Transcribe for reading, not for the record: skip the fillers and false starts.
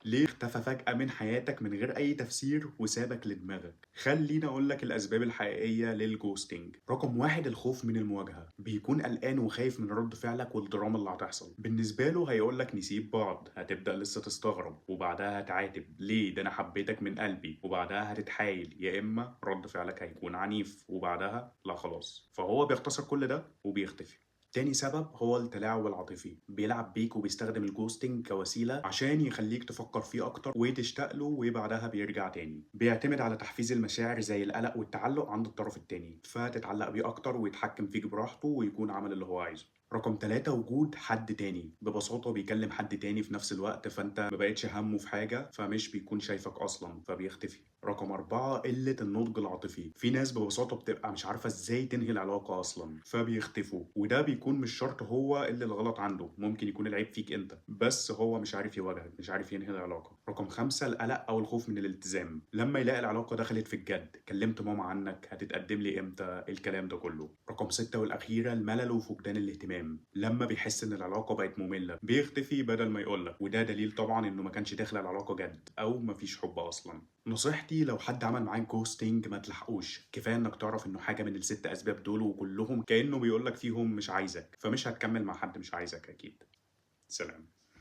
ليه اختفى فجأة من حياتك من غير أي تفسير وسابك لدماغك؟ خليني أقول لك الأسباب الحقيقية للجوستنج. رقم واحد، الخوف من المواجهة. بيكون قلقان وخايف من رد فعلك والدراما اللي هتحصل. بالنسبة له هيقول لك نسيب بعض، هتبدأ لسه تستغرب وبعدها هتعاتب ليه ده أنا حبيتك من قلبي، وبعدها هتتحايل، يا إما رد فعلك هيكون عنيف وبعدها لا خلاص. فهو بيختصر كل ده وبيختفي. تاني سبب هو التلاعب العاطفي. بيلعب بيك وبيستخدم الجوستنج كوسيلة عشان يخليك تفكر فيه أكتر وتشتاق له وبعدها بيرجع تاني. بيعتمد على تحفيز المشاعر زي القلق والتعلق عند الطرف التاني، فتتعلق بيه أكتر ويتحكم فيك براحته ويكون عمل اللي هو عايزه. رقم 3، وجود حد تاني. ببساطة بيكلم حد تاني في نفس الوقت، فانت مبقتش همه في حاجة فمش بيكون شايفك أصلا فبيختفي. رقم 4، قلة النضج العاطفي. في ناس ببساطة بتبقى مش عارفة ازاي تنهي العلاقة أصلا فبيختفوا، وده بيكون مش شرط هو اللي الغلط عنده، ممكن يكون العيب فيك انت، بس هو مش عارف يواجهك، مش عارف ينهي العلاقة. رقم 5، القلق أو الخوف من الالتزام. لما يلاقي العلاقة دخلت في الجد، كلمت ماما عنك، هتتقدم لي امتى، الكلام ده كله. رقم 6 والأخيرة، الملل وفقدان الاهتمام. لما بيحس إن العلاقة بقت مملة بيختفي بدل ما يقولك، وده دليل طبعا إنه ما كانش داخل العلاقة جد أو مفيش حب أصلا. نصيحتي لو حد عمل معاك جوستنج ما تلحقوش، كفايه انك تعرف انه حاجه من الست اسباب دول وكلهم كانه بيقولك فيهم مش عايزك، فمش هتكمل مع حد مش عايزك اكيد. سلام.